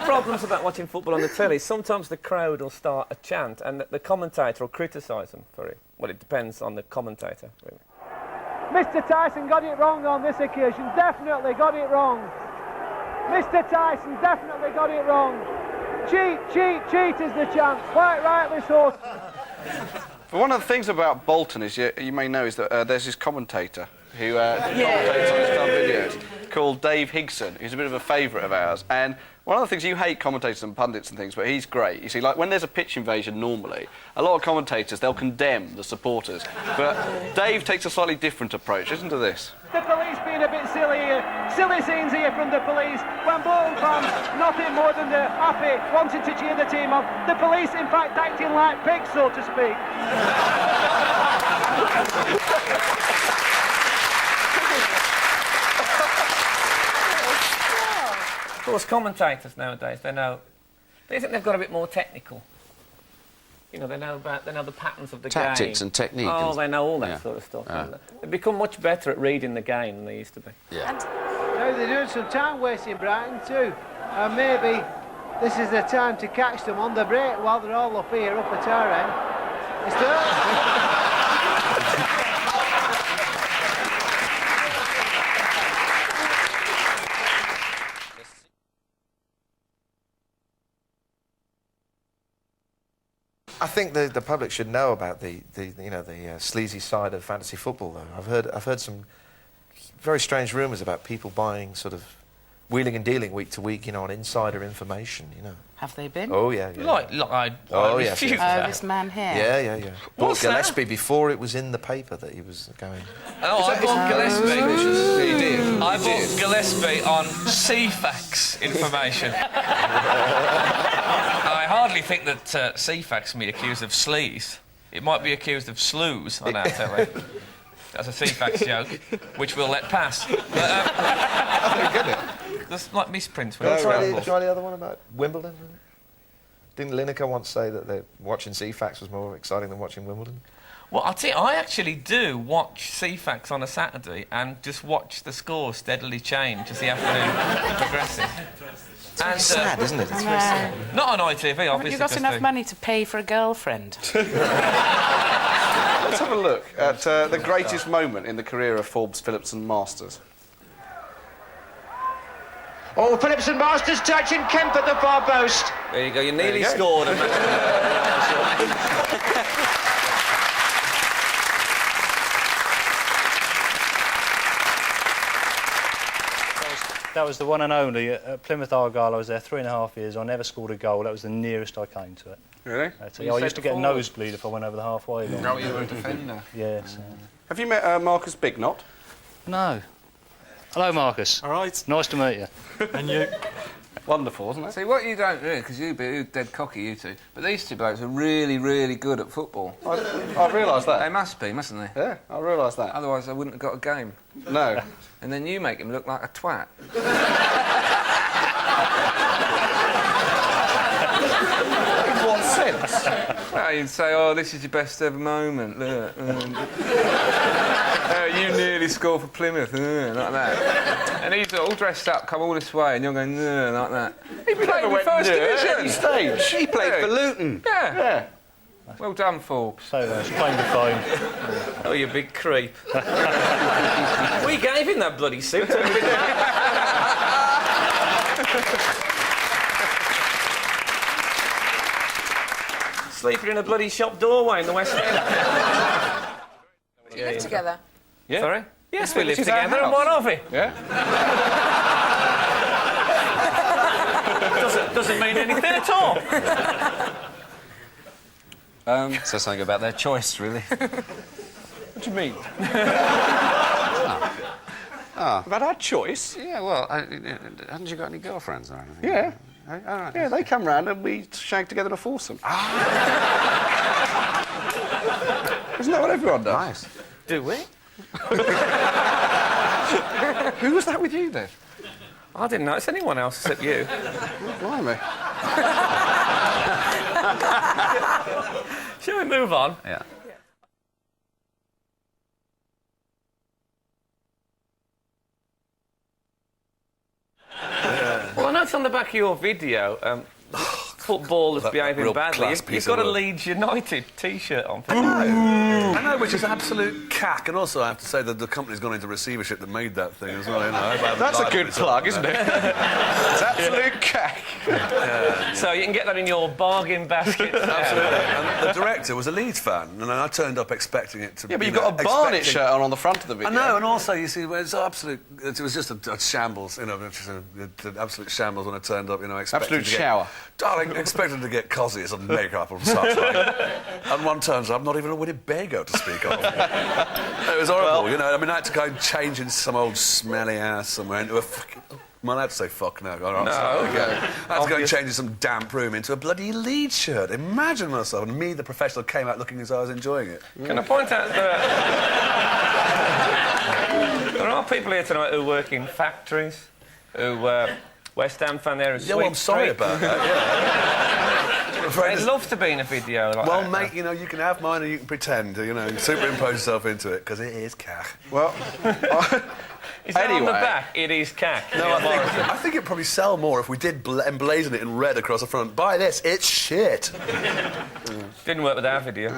problems about watching football on the telly. Sometimes the crowd will start a chant and the commentator will criticise them for it. Well, it depends on the commentator, really. Mr. Tyson got it wrong on this occasion. Definitely got it wrong. Mr. Tyson definitely got it wrong. Cheat, cheat, cheat is the chant. Quite rightly so. But one of the things about Bolton is, you may know, is that there's this commentator who commentates on his club videos called Dave Higson, who's a bit of a favourite of ours. And one of the things, you hate commentators and pundits and things, but he's great. You see, like when there's a pitch invasion normally, a lot of commentators, they'll condemn the supporters. But Dave takes a slightly different approach. Listen to this. The police being a bit silly here. Silly scenes here from the police. When Bolton fans, nothing more than they're happy, wanting to cheer the team on. The police, in fact, acting like pigs, so to speak. Of course, commentators nowadays, they think they've got a bit more technical. You know, they know the patterns of the game. Tactics and technique. Oh, they know all that sort of stuff. They've become much better at reading the game than they used to be. Yeah. Now they're doing some time wasting, Brighton too. And maybe this is the time to catch them on the break while they're all up here, up at our end. It's I think the public should know about the sleazy side of fantasy football, though. I've heard some very strange rumours about people buying sort of wheeling and dealing week to week, on insider information, Have they been? Oh yeah, yeah. Like Oh I yes, refuse yes. that. This man here. Yeah. Bought What's that? Gillespie before it was in the paper that he was going. Oh, I bought Gillespie. He did. I bought Gillespie on CFAX information. I hardly think that CFAX can be accused of sleaze. It might be accused of slews on our telly. That's a CFAX joke, which we'll let pass. But, that's like misprints. When Try the other one about Wimbledon. Didn't Lineker once say that watching CFAX was more exciting than watching Wimbledon? Well, I'll tell you, I actually do watch CFAX on a Saturday and just watch the score steadily change as the afternoon progresses. It's sad, isn't it? It's very sad. Not on ITV, obviously. Haven't you got enough money to pay for a girlfriend? Let's have a look at the greatest moment in the career of Forbes, Phillips and Masters. Oh, Phillips and Masters touching Kemp at the far post. There you go, you nearly scored. That was the one and only. At Plymouth Argyle, I was there 3.5 years. I never scored a goal. That was the nearest I came to it. Really? I used to get a nosebleed if I went over the halfway line. No, you were a defender. Yes. Have you met Marcus Bignot? No. Hello, Marcus. All right. Nice to meet you. And you? Wonderful, wasn't it? See, what you don't do, because you're dead cocky, you two, but these two blokes are really, really good at football. I realised They that. must be, mustn't they? Yeah, I realised that. Otherwise, they wouldn't have got a game. No. And then you make him look like a twat. In what sense? Well, you'd say, oh, this is your best ever moment, look. You nearly scored for Plymouth, like that. And he's all dressed up, come all this way, and you're going, like that. He played in the first division. Stage. He played Yeah. for Luton. Yeah. Well done, Forbes. So that's claim to fame. Oh, you big creep. We gave him that bloody suit. Sleeping in a bloody shop doorway in the West End. Do you live together? Yeah. Sorry? Yes, we live This is our together, and house. what of it? Yeah? Doesn't mean anything at all. Says something about their choice, really. What do you mean? About our choice? Yeah, well, haven't you got any girlfriends or anything? Yeah. Oh, all right. Yeah, they come round and we shag together in a foursome. Isn't that what everyone does? Nice. Do we? Who was that with you then? I didn't notice anyone else except you. Blimey. Shall we move on? Yeah. Well, I know notice on the back of your video, footballers behaving real badly. class You've piece got a of work. Leeds United T-shirt on. I know, which is absolute cack. And also, I have to say that the company's gone into receivership that made that thing as well. You know, I haven't That's a lied good to myself plug, on isn't that. it? It's absolute cack. So you can get that in your bargain basket. Absolutely. And the director was a Leeds fan, and I turned up expecting it to. Yeah, but you you've got know, a Barnet expecting- shirt on the front of the video. I know, and also you see, it was just a shambles, you know, just an absolute shambles when I turned up, you know, expecting Absolute to get, shower. Darling, expecting to get cosy and makeup and such like. And one turns up, not even a Winnebago to speak of. It was horrible, you know. I mean, I had to go and change into some old smelly ass somewhere into a fucking. Am I allowed to say fuck now? All right, No, sorry, okay. okay. I had to go and change in some damp room into a bloody Leeds shirt. Imagine myself, and me, the professional, came out looking as though I was enjoying it. Can I point out that there are people here tonight who work in factories, who West Ham fan there. Yeah, well, I'm sorry about that, yeah. I'd love to be in a video like Well, that. mate, you know, you can have mine or you can pretend, you know, superimpose yourself into it, because it is cack. Well, Is that on the anyway. back? It is cack. No, I think it'd probably sell more if we did emblazon it in red across the front. Buy this, it's shit. Didn't work with our video.